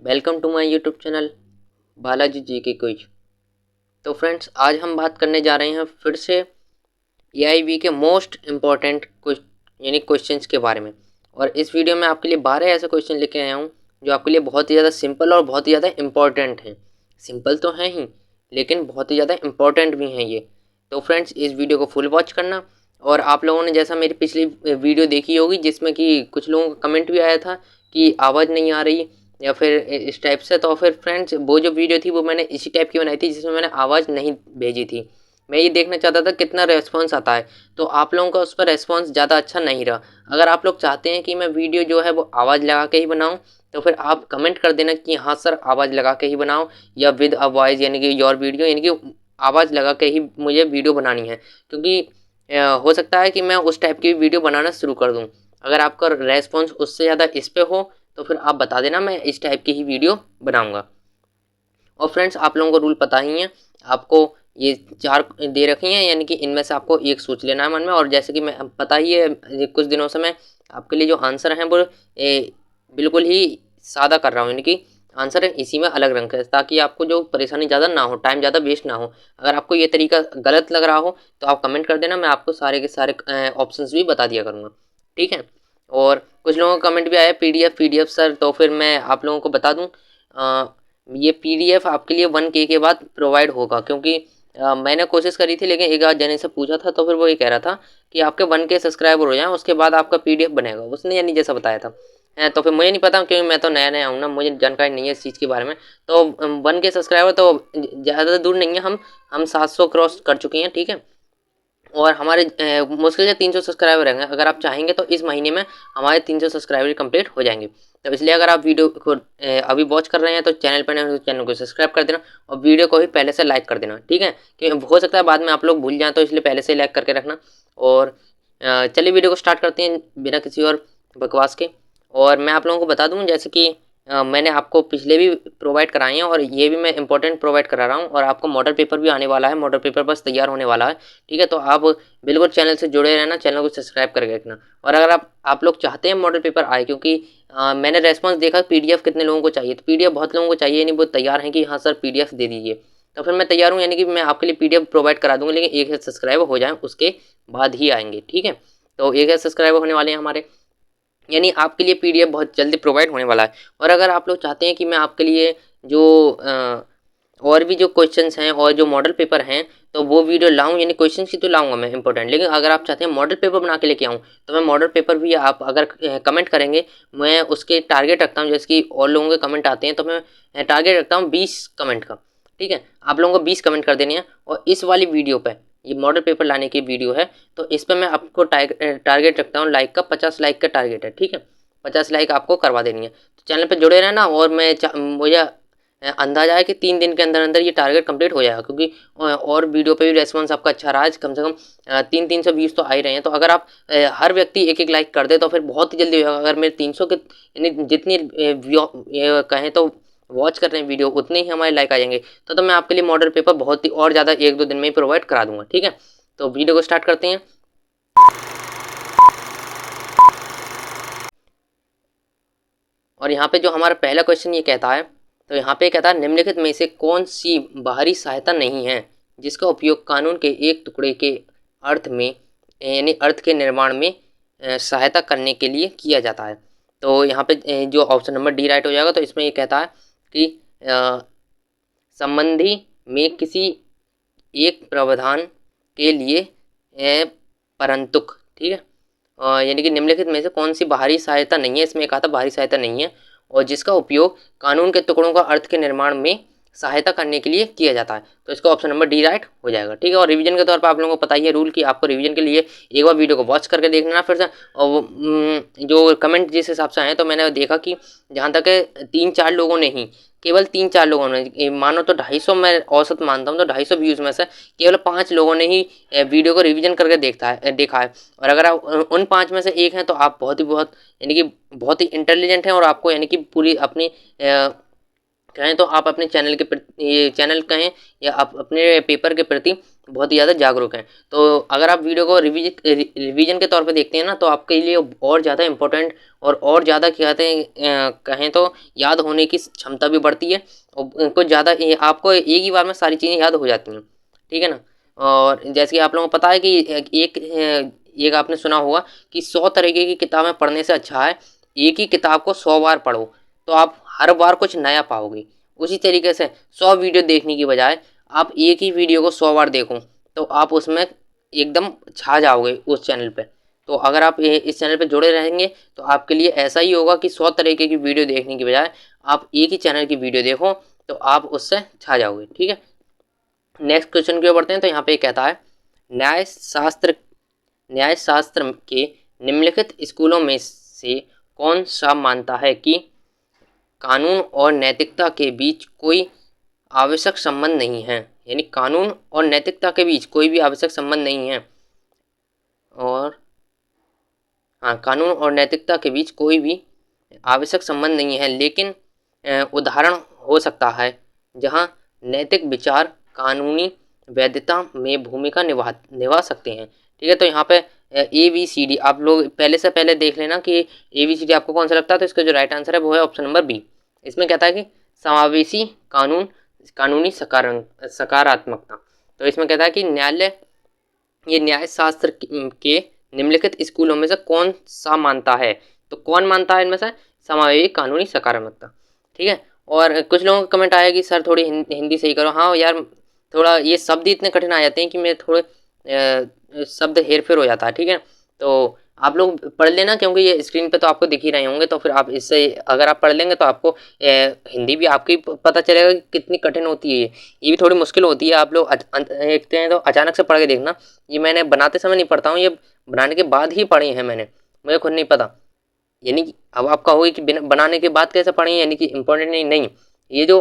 Welcome to my YouTube channel Balaji ji की quiz. तो friends, आज हम बात करने जा रहे हैं फिर से एआईबी के मोस्ट इम्पॉर्टेंट यानी क्वेश्चंस के बारे में। और इस वीडियो में आपके लिए 12 ऐसे क्वेश्चन लेके आया हूँ जो आपके लिए बहुत ही ज़्यादा सिंपल और बहुत ही ज़्यादा इम्पॉर्टेंट हैं। सिंपल तो हैं ही, लेकिन बहुत ही ज़्यादा इम्पॉर्टेंट भी हैं ये। तो फ्रेंड्स, इस वीडियो को फुल वॉच करना। और आप लोगों ने जैसा मेरी पिछली वीडियो देखी होगी जिसमें कि कुछ लोगों का कमेंट भी आया था कि आवाज़ नहीं आ रही या फिर इस टाइप से, तो फिर फ्रेंड्स वो जो वीडियो थी वो मैंने इसी टाइप की बनाई थी जिसमें मैंने आवाज़ नहीं भेजी थी। मैं ये देखना चाहता था कितना रेस्पॉन्स आता है। तो आप लोगों का उस पर रेस्पॉन्स ज़्यादा अच्छा नहीं रहा। अगर आप लोग चाहते हैं कि मैं वीडियो जो है वो आवाज़ लगा के ही बनाऊँ, तो फिर आप कमेंट कर देना कि हाँ सर, आवाज़ लगा के ही बनाओ, या विद अ वॉइस यानी कि योर वीडियो, यानी कि आवाज़ लगा के ही मुझे वीडियो बनानी है। क्योंकि हो सकता है कि मैं उस टाइप की वीडियो बनाना शुरू कर दूँ। अगर आपका रेस्पॉन्स उससे ज़्यादा इस पे हो तो फिर आप बता देना, मैं इस टाइप की ही वीडियो बनाऊंगा। और फ्रेंड्स, आप लोगों को रूल पता ही है, आपको ये 4 दे रखी हैं, यानी कि इनमें से आपको एक सोच लेना है मन में। और जैसे कि मैं पता ही है, कुछ दिनों से मैं आपके लिए जो आंसर हैं वो बिल्कुल ही सादा कर रहा हूँ, यानी कि आंसर इसी में अलग रंग है, ताकि आपको जो परेशानी ज़्यादा ना हो, टाइम ज़्यादा वेस्ट ना हो। अगर आपको ये तरीका गलत लग रहा हो तो आप कमेंट कर देना, मैं आपको सारे के सारे ऑप्शंस भी बता दिया करूँगा, ठीक है। और कुछ लोगों का कमेंट भी आया पीडीएफ सर, तो फिर मैं आप लोगों को बता दूं, ये पीडीएफ आपके लिए 1K के बाद प्रोवाइड होगा। क्योंकि मैंने कोशिश करी थी, लेकिन एक आध जने से पूछा था तो फिर वो ये कह रहा था कि आपके 1K सब्सक्राइबर हो जाएं उसके बाद आपका पीडीएफ बनेगा, उसने यानी जैसा बताया था। तो फिर मुझे नहीं पता, क्योंकि मैं तो नया नया हूँ ना, मुझे जानकारी नहीं है इस चीज़ के बारे में। तो 1K सब्सक्राइबर तो ज़्यादा दूर नहीं है, हम 700 क्रॉस कर चुके हैं, ठीक है। और हमारे मुश्किल से 300 सब्सक्राइबर रहेंगे। अगर आप चाहेंगे तो इस महीने में हमारे 300 सब्सक्राइबर कंप्लीट हो जाएंगे। तो इसलिए अगर आप वीडियो को अभी वॉच कर रहे हैं तो चैनल पर नए हो तो चैनल को सब्सक्राइब कर देना, और वीडियो को भी पहले से लाइक कर देना, ठीक है। क्योंकि हो सकता है बाद में आप लोग भूल जाएं, तो इसलिए पहले से लाइक करके रखना। और चलिए वीडियो को स्टार्ट करते हैं बिना किसी और बकवास के। और मैं आप लोगों को बता दूं, जैसे कि मैंने आपको पिछले भी प्रोवाइड कराए हैं और ये भी मैं इंपॉर्टेंट प्रोवाइड करा रहा हूँ। और आपको मॉडल पेपर भी आने वाला है, मॉडल पेपर बस तैयार होने वाला है, ठीक है। तो आप बिल्कुल चैनल से जुड़े रहना, चैनल को सब्सक्राइब करके रखना। और अगर आप लोग चाहते हैं मॉडल पेपर आए, क्योंकि मैंने रेस्पॉन्स देखा पीडीएफ कितने लोगों को चाहिए, तो पीडीएफ बहुत लोगों को चाहिए, नहीं वो तैयार हैं कि हाँ सर पीडीएफ दे दीजिए। तो फिर मैं तैयार हूँ, यानी कि मैं आपके लिए पीडीएफ प्रोवाइड करा दूंगा, लेकिन 1,000 सब्सक्राइबर हो जाए उसके बाद ही आएंगे, ठीक है। तो 1,000 सब्सक्राइबर होने वाले हैं हमारे, यानी आपके लिए पीडीएफ बहुत जल्दी प्रोवाइड होने वाला है। और अगर आप लोग चाहते हैं कि मैं आपके लिए जो और भी जो क्वेश्चंस हैं और जो मॉडल पेपर हैं तो वो वीडियो लाऊं, यानी क्वेश्चंस की तो लाऊंगा मैं इंपॉर्टेंट, लेकिन अगर आप चाहते हैं मॉडल पेपर बना के लेके आऊं तो मैं मॉडल पेपर भी, आप अगर कमेंट करेंगे, मैं उसके टारगेट रखता हूं। जैसे कि और लोगों के कमेंट आते हैं तो मैं टारगेट रखता हूँ 20 कमेंट का, ठीक है। आप लोगों को 20 कमेंट कर देने हैं। और इस वाली वीडियो पे, ये मॉडल पेपर लाने की वीडियो है, तो इस पर मैं आपको टारगेट रखता हूँ लाइक का, 50 लाइक का टारगेट है, ठीक है। 50 लाइक आपको करवा देनी है। तो चैनल पर जुड़े रहना, और मुझे अंदाजा है कि 3 दिन के अंदर अंदर ये टारगेट कंप्लीट हो जाएगा। क्योंकि और वीडियो पे भी रेस्पॉन्स आपका अच्छा रहा है, कम से कम 300 तो आ ही रहे हैं। तो अगर आप हर व्यक्ति एक एक लाइक कर दे तो फिर बहुत ही जल्दी हो जाएगा। अगर मेरे 300 के यानी जितनी कहें तो वॉच कर रहे हैं वीडियो, उतने ही हमारे लाइक आ जाएंगे। तो मैं आपके लिए मॉडल पेपर बहुत ही और ज़्यादा 1-2 दिन में ही प्रोवाइड करा दूंगा, ठीक है। तो वीडियो को स्टार्ट करते हैं। और यहाँ पे जो हमारा पहला क्वेश्चन ये कहता है, तो यहाँ पे कहता है निम्नलिखित में से कौन सी बाहरी सहायता नहीं है जिसका उपयोग कानून के एक टुकड़े के अर्थ में, यानी अर्थ के निर्माण में सहायता करने के लिए किया जाता है। तो यहाँ पे जो ऑप्शन नंबर डी राइट हो जाएगा। तो इसमें ये कहता है कि संबंधी में किसी एक प्रावधान के लिए परंतुक, ठीक है। यानी कि निम्नलिखित में से कौन सी बाहरी सहायता नहीं है, इसमें कहा था बाहरी सहायता नहीं है, और जिसका उपयोग कानून के टुकड़ों का अर्थ के निर्माण में सहायता करने के लिए किया जाता है। तो इसका ऑप्शन नंबर डी राइट हो जाएगा, ठीक है। और रिवीजन के तौर पर आप लोगों को पता ही है रूल कि आपको रिवीजन के लिए एक बार वीडियो को वॉच करके देखना फिर से। और वो जो कमेंट जिस हिसाब से आए, तो मैंने देखा कि जहाँ तक है 3-4 लोगों ने ही, केवल 3-4 लोगों ने, मानो तो 250 मैं औसत मानता हूँ, तो 250 व्यूज़ में से केवल 5 लोगों ने ही वीडियो को रिवीजन करके देखा है। और अगर आप उन 5 में से एक हैं तो आप बहुत यानी कि बहुत ही इंटेलिजेंट हैं, और आपको यानी कि पूरी अपनी कहें तो आप अपने चैनल के प्रति, ये चैनल कहें या आप अपने पेपर के प्रति बहुत ही ज़्यादा जागरूक हैं। तो अगर आप वीडियो को रिवीजन के तौर पे देखते हैं ना, तो आपके लिए और ज़्यादा इम्पोर्टेंट और ज़्यादा क्या कहते हैं, कहें तो याद होने की क्षमता भी बढ़ती है और कुछ ज़्यादा आपको एक ही बार में सारी चीज़ें याद हो जाती हैं, ठीक है ना। और जैसे कि आप लोगों को पता है कि एक आपने सुना होगा कि 100 तरीके की किताबें पढ़ने से अच्छा है एक ही किताब को 100 बार पढ़ो, तो आप हर बार कुछ नया पाओगे। उसी तरीके से 100 वीडियो देखने की बजाय आप एक ही वीडियो को 100 बार देखो, तो आप उसमें एकदम छा जाओगे उस चैनल पे। तो अगर आप इस चैनल पे जुड़े रहेंगे तो आपके लिए ऐसा ही होगा कि 100 तरीके की वीडियो देखने की बजाय आप एक ही चैनल की वीडियो देखो, तो आप उससे छा जाओगे, ठीक है। नेक्स्ट क्वेश्चन की ओर बढ़ते हैं। तो यहाँ पे कहता है, न्याय शास्त्र के निम्नलिखित स्कूलों में से कौन सा मानता है कि कानून और नैतिकता के बीच कोई आवश्यक संबंध नहीं है। यानी कानून और नैतिकता के बीच कोई भी आवश्यक संबंध नहीं है। और हाँ, कानून और नैतिकता के बीच कोई भी आवश्यक संबंध नहीं है, लेकिन उदाहरण हो सकता है जहाँ नैतिक विचार कानूनी वैधता में भूमिका निभा सकते हैं, ठीक है। तो यहाँ पे ABCD आप लोग पहले से पहले देख लेना कि ABCD आपको कौन सा लगता है। तो इसका जो राइट आंसर है वो है ऑप्शन नंबर बी। इसमें कहता है कि समावेशी कानूनी सकारात्मकता। तो इसमें कहता है कि न्याय शास्त्र के निम्नलिखित स्कूलों में से कौन सा मानता है। तो कौन मानता है इनमें से, समावेशी कानूनी सकारात्मकता, ठीक है। और कुछ लोगों का कमेंट आया कि सर थोड़ी हिंदी सही करो। हाँ यार, थोड़ा ये शब्द इतने कठिन आ जाते हैं कि मेरे थोड़े शब्द हेर फेर हो जाता है, ठीक है। तो आप लोग पढ़ लेना, क्योंकि ये स्क्रीन पे तो आपको दिख ही रहे होंगे, तो फिर आप इससे अगर आप पढ़ लेंगे तो आपको हिंदी भी आपकी पता चलेगा कि कितनी कठिन होती है। ये भी थोड़ी मुश्किल होती है। आप लोग देखते हैं तो अचानक से पढ़ के देखना, ये मैंने बनाते समय नहीं पढ़ता हूँ, ये बनाने के बाद ही पढ़ी है मैंने, मुझे खुद नहीं पता। यानी कि अब आप कहोगे कि बनाने के बाद कैसे पढ़ी है, यानी कि इम्पोर्टेंट नहीं। ये जो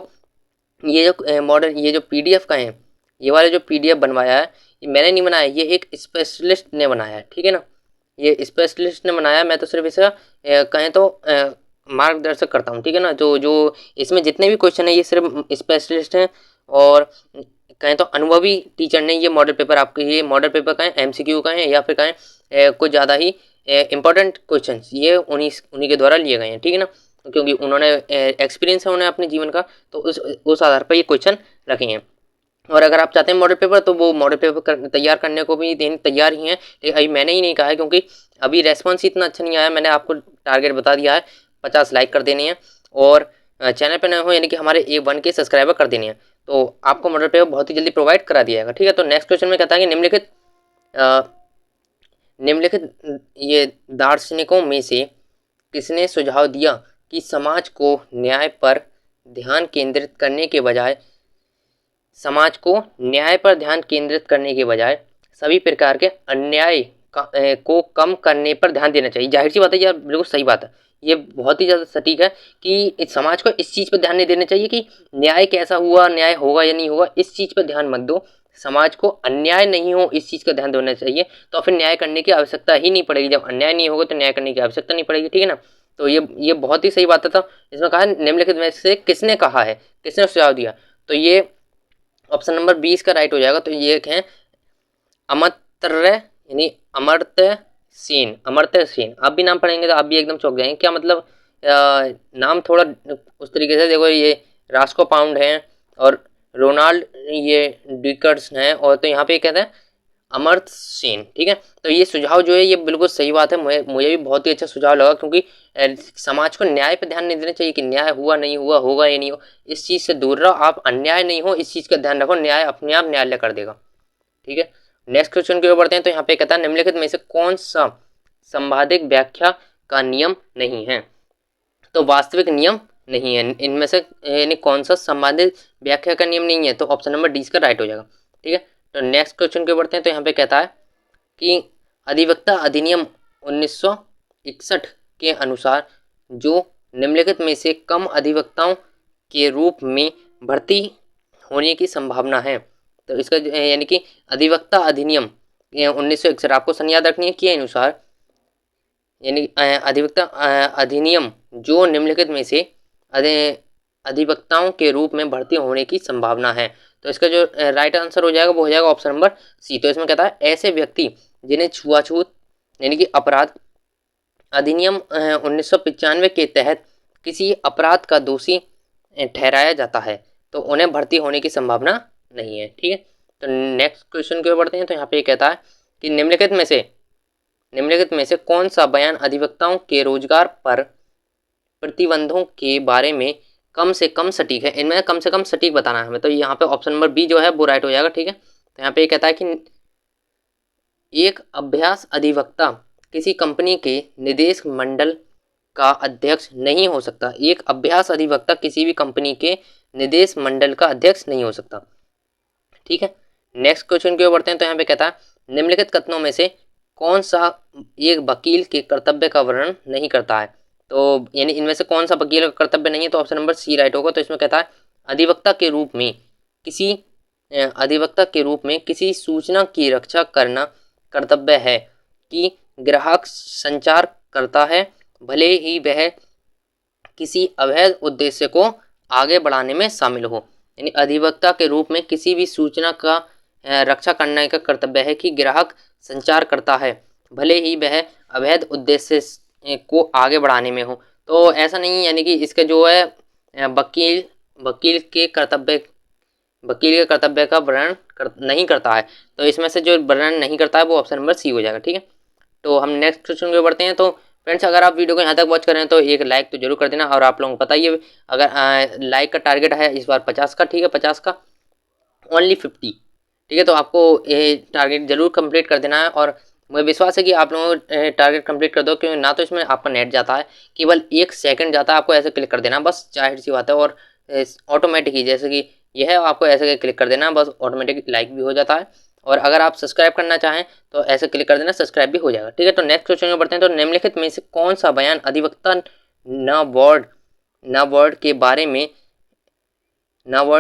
मॉडल, ये जो PDF का है, ये वाला जो PDF बनवाया है, ये मैंने नहीं बनाया, ये एक स्पेशलिस्ट ने बनाया है, ठीक है ना। ये स्पेशलिस्ट ने बनाया, मैं तो सिर्फ इसका कहें तो मार्गदर्शक करता हूँ, ठीक है ना। जो इसमें जितने भी क्वेश्चन है ये सिर्फ स्पेशलिस्ट हैं, और कहें तो अनुभवी टीचर ने ये मॉडल पेपर का है, MCQ का है, या फिर कहें कुछ ज़्यादा ही इंपॉर्टेंट क्वेश्चन ये उन्हीं के द्वारा लिए गए हैं, ठीक है ना। क्योंकि उन्होंने एक्सपीरियंस है उन्हें अपने जीवन का, तो उस आधार पर ये क्वेश्चन रखे हैं। और अगर आप चाहते हैं मॉडल पेपर, तो वो मॉडल पेपर तैयार करने को भी तैयार ही हैं, लेकिन अभी मैंने ही नहीं कहा है, क्योंकि अभी रेस्पॉन्स इतना अच्छा नहीं आया। मैंने आपको टारगेट बता दिया है, 50 लाइक कर देनी है, और चैनल पर नए हो यानी कि हमारे 1 के सब्सक्राइबर कर देनी है, तो आपको मॉडल पेपर बहुत ही जल्दी प्रोवाइड करा दिया जाएगा, ठीक है। तो नेक्स्ट क्वेश्चन में कहता है कि निम्नलिखित ये दार्शनिकों में से किसने सुझाव दिया कि समाज को न्याय पर ध्यान केंद्रित करने के बजाय सभी प्रकार के अन्याय को कम करने पर ध्यान देना चाहिए। जाहिर सी बात है यार, बिल्कुल सही बात है, ये बहुत ही ज़्यादा सटीक है कि इस समाज को इस चीज़ पर ध्यान नहीं देना चाहिए कि न्याय कैसा हुआ, न्याय होगा या नहीं होगा, इस चीज़ पर ध्यान मत दो। समाज को अन्याय नहीं हो इस चीज़ का ध्यान देना चाहिए, तो फिर न्याय करने की आवश्यकता ही नहीं पड़ेगी। जब अन्याय नहीं होगा तो न्याय करने की आवश्यकता नहीं पड़ेगी, ठीक है ना। तो ये बहुत ही सही बात है। तो इसमें कहा निम्नलिखित में से किसने कहा है, किसने सुझाव दिया, तो ये ऑप्शन नंबर 20 का राइट हो जाएगा। तो ये है अमर्त्य, यानी अमर्त्य सेन। आप भी नाम पढ़ेंगे तो आप भी एकदम चौंक जाएंगे, क्या मतलब नाम थोड़ा उस तरीके से। देखो ये रास्को पाउंड हैं और रोनाल्ड ये डिकर्स हैं, और तो यहाँ पे कहते हैं अमर्त्य सेन, ठीक है। तो ये सुझाव जो है ये बिल्कुल सही बात है, मुझे भी बहुत ही अच्छा सुझाव लगा, क्योंकि समाज को न्याय पे ध्यान नहीं देना चाहिए कि न्याय हुआ नहीं हुआ, होगा या नहीं हो, इस चीज़ से दूर रहो। आप अन्याय नहीं हो इस चीज़ का ध्यान रखो, न्याय अपने आप न्यायालय कर देगा, ठीक है। नेक्स्ट क्वेश्चन की ओर बढ़ते हैं। तो यहाँ पे कहता है निम्नलिखित में से कौन सा संवादिक व्याख्या का नियम नहीं है। तो वास्तविक नियम नहीं है इनमें से, यानी कौन सा संवादिक व्याख्या का नियम नहीं है, तो ऑप्शन नंबर डी का राइट हो जाएगा, ठीक है। तो नेक्स्ट क्वेश्चन की ओर बढ़ते हैं। तो यहाँ पे कहता है कि अधिवक्ता अधिनियम 1961 के अनुसार जो निम्नलिखित में से कम अधिवक्ताओं के रूप में भर्ती होने की संभावना है। तो इसका यानी कि अधिवक्ता अधिनियम 1961 आपको सन याद रखनी है के अनुसार, यानी अधिवक्ता अधिनियम जो निम्नलिखित में से अधिवक्ताओं के रूप में भर्ती होने की संभावना है। तो इसका जो राइट आंसर हो जाएगा वो हो जाएगा ऑप्शन नंबर सी। तो इसमें कहता है ऐसे व्यक्ति जिन्हें छुआछूत यानी कि अपराध अधिनियम 1995 के तहत किसी अपराध का दोषी ठहराया जाता है तो उन्हें भर्ती होने की संभावना नहीं है। ठीक है, तो नेक्स्ट क्वेश्चन की ओर बढ़ते हैं। तो यहाँ पे कहता है कि निम्नलिखित में से कौन सा बयान अधिवक्ताओं के रोजगार पर प्रतिबंधों के बारे में कम से कम सटीक है। इनमें कम से कम सटीक बताना है हमें। तो यहाँ पे ऑप्शन नंबर बी जो है वो राइट हो जाएगा। ठीक है, तो यहाँ पे कहता है कि एक अभ्यास अधिवक्ता किसी कंपनी के निदेश मंडल का अध्यक्ष नहीं हो सकता। एक अभ्यास अधिवक्ता किसी भी कंपनी के निदेश मंडल का अध्यक्ष नहीं हो सकता। ठीक है, नेक्स्ट क्वेश्चन की ओर बढ़ते हैं। तो यहाँ पे कहता है निम्नलिखित कथनों में से कौन सा एक वकील के कर्तव्य का वर्णन नहीं करता है। तो यानी इनमें से कौन सा वकील का कर्तव्य नहीं है, तो ऑप्शन नंबर सी राइट होगा। तो इसमें कहता है अधिवक्ता के रूप में किसी सूचना की रक्षा करना कर्तव्य है कि ग्राहक संचार करता है भले ही वह किसी अवैध उद्देश्य को आगे बढ़ाने में शामिल हो। यानी अधिवक्ता के रूप में किसी भी सूचना का रक्षा करने का कर्तव्य है कि ग्राहक संचार करता है भले ही वह अवैध उद्देश्य को आगे बढ़ाने में हो। तो ऐसा नहीं, यानी कि इसका जो है वकील के कर्तव्य का वर्णन नहीं करता है। तो इसमें से जो वर्णन नहीं करता है वो ऑप्शन नंबर सी हो जाएगा। ठीक है, तो हम नेक्स्ट क्वेश्चन पे बढ़ते हैं। तो फ्रेंड्स, अगर आप वीडियो को यहाँ तक वॉच कर रहे हैं तो एक लाइक तो जरूर कर देना। और आप लोगों को पता ही है, अगर लाइक का टारगेट है इस बार 50 का। ठीक है, 50 का ओनली 50। ठीक है, तो आपको ये टारगेट जरूर कंप्लीट कर देना है। और मुझे विश्वास है कि आप लोगों टारगेट कंप्लीट कर दो, क्योंकि ना तो इसमें आपका नेट जाता है, केवल 1 सेकंड जाता है। आपको ऐसे क्लिक कर देना बस, जाहिर सी बात है। और ऑटोमेटिक ही जैसे कि यह है, आपको ऐसे क्लिक कर देना बस, ऑटोमेटिक लाइक भी हो जाता है। और अगर आप सब्सक्राइब करना चाहें तो ऐसे क्लिक कर देना, सब्सक्राइब भी हो जाएगा। ठीक है, तो नेक्स्ट क्वेश्चन में बढ़ते हैं। तो निम्नलिखित में से कौन सा बयान अधिवक्ता न वर्ड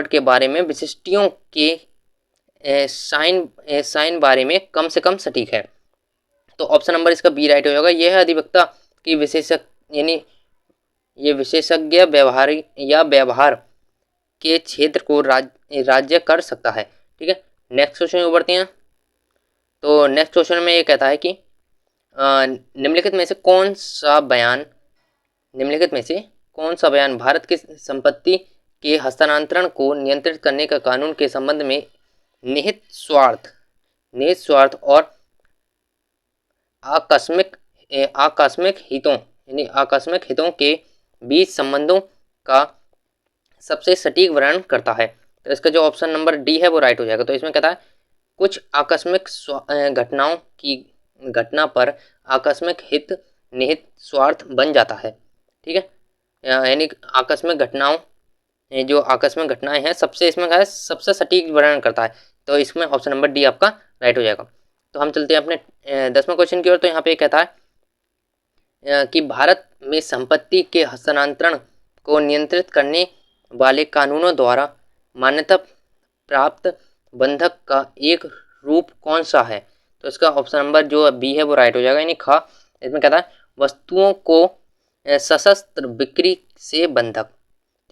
के बारे में विशिष्टियों के साइन बारे में कम से कम सटीक है। तो ऑप्शन नंबर इसका बी राइट हो जाएगा। यह अधिवक्ता की विशेषज्ञ व्यवहार के क्षेत्र को राज्य कर सकता है। ठीक है, नेक्स्ट क्वेश्चन में बढ़ते हैं। तो नेक्स्ट क्वेश्चन में ये कहता है कि निम्नलिखित में से कौन सा बयान भारत की संपत्ति के हस्तांतरण को नियंत्रित करने का कानून के संबंध में निहित स्वार्थ और आकस्मिक हितों के बीच संबंधों का सबसे सटीक वर्णन करता है। तो इसका जो ऑप्शन नंबर डी है वो राइट हो जाएगा। तो इसमें कहता है कुछ आकस्मिक घटनाओं की घटना पर आकस्मिक हित निहित स्वार्थ बन जाता है। ठीक है, यानी आकस्मिक घटनाएं हैं सबसे इसमें का सबसे सटीक वर्णन करता है। तो इसमें ऑप्शन नंबर डी आपका राइट हो जाएगा। तो हम चलते हैं अपने 10वें क्वेश्चन की ओर। तो यहाँ पे कहता है कि भारत में संपत्ति के हस्तांतरण को नियंत्रित करने वाले कानूनों द्वारा मान्यता प्राप्त बंधक का एक रूप कौन सा है। तो इसका ऑप्शन नंबर जो बी है वो राइट हो जाएगा, यानी खा। इसमें कहता है वस्तुओं को सशस्त्र बिक्री से बंधक।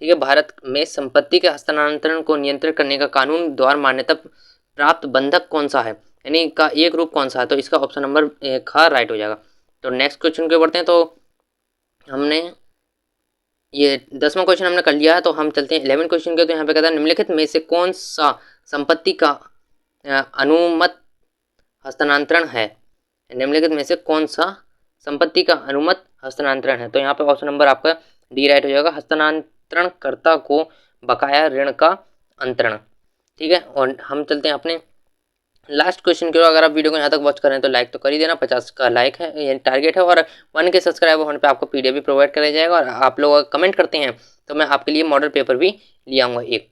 ठीक है, भारत में संपत्ति के हस्तांतरण को नियंत्रित करने का कानून द्वारा मान्यता प्राप्त बंधक कौन सा है, यानी का एक रूप कौन सा है। तो इसका ऑप्शन नंबर खा राइट हो जाएगा। तो नेक्स्ट क्वेश्चन के बढ़ते हैं। तो हमने ये 10वां क्वेश्चन हमने कर लिया है। तो हम चलते हैं 11 क्वेश्चन के। तो यहाँ पे कहता है निम्नलिखित में से कौन सा संपत्ति का अनुमत हस्तांतरण है। निम्नलिखित में से कौन सा संपत्ति का अनुमत हस्तांतरण है। तो यहाँ पे ऑप्शन नंबर आपका डी राइट हो जाएगा, हस्तांतरणकर्ता को बकाया ऋण का अंतरण। ठीक है, और हम चलते हैं अपने लास्ट क्वेश्चन की ओर। अगर आप वीडियो को यहाँ तक वॉच करें तो लाइक तो कर ही देना, 50 का लाइक है ये टारगेट है। और 1 के सब्सक्राइबर होने पे आपको पीडीएफ भी प्रोवाइड कराया जाएगा। और आप लोग अगर कमेंट करते हैं तो मैं आपके लिए मॉडल पेपर भी ले आऊँगा एक।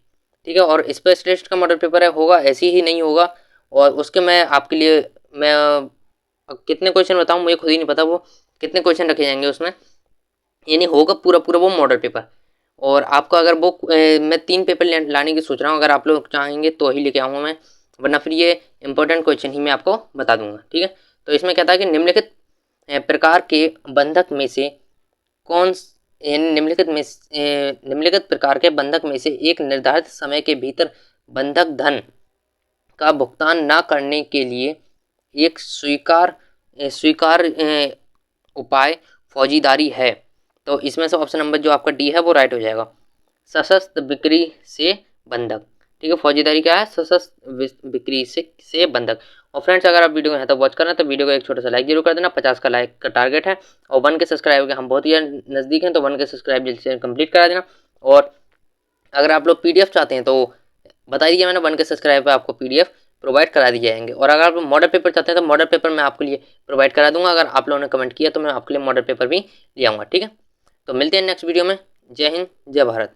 ठीक है, और स्पेशलिस्ट का मॉडल पेपर है होगा, ऐसे ही नहीं होगा। और उसके मैं आपके लिए मैं कितने क्वेश्चन बताऊँ मुझे खुद ही नहीं पता, वो कितने क्वेश्चन रखे जाएंगे उसमें, यानी होगा पूरा वो मॉडल पेपर। और आपका अगर वो मैं 3 पेपर लाने की सोच रहा हूँ, अगर आप लोग चाहेंगे तो ही लेके आऊँगा मैं, वरना फिर ये इंपॉर्टेंट क्वेश्चन ही मैं आपको बता दूंगा। ठीक है, तो इसमें कहता है कि निम्नलिखित प्रकार के बंधक में से निम्नलिखित प्रकार के बंधक में से एक निर्धारित समय के भीतर बंधक धन का भुगतान न करने के लिए एक स्वीकार उपाय फौजीदारी है। तो इसमें से ऑप्शन नंबर जो आपका डी है वो राइट हो जाएगा, सशस्त्र बिक्री से बंधक। ठीक है, फौजीदारी क्या है, सशस्त्र बिक्री से बंधक। और फ्रेंड्स अगर आप वीडियो को यहाँ तक वॉच करना तो वीडियो को एक छोटा सा लाइक जरूर कर देना, 50 का लाइक का टारगेट है और 1 के सब्सक्राइबर के हम बहुत ही नज़दीक हैं, तो 1 के सब्सक्राइब जल्द से कंप्लीट करा देना। और अगर आप लोग पीडीएफ चाहते हैं तो बता दीजिए, मैंने 1 के सब्सक्राइब पे आपको पीडीएफ प्रोवाइड करा दिए जाएंगे। और अगर आप मॉडल पेपर चाहते हैं तो मॉडल पेपर मैं आपके लिए प्रोवाइड करा दूंगा, अगर आप लोगों ने कमेंट किया तो मैं आपके लिए मॉडल पेपर भी ले आऊँगा। ठीक है, तो मिलते हैं नेक्स्ट वीडियो में। जय हिंद, जय भारत।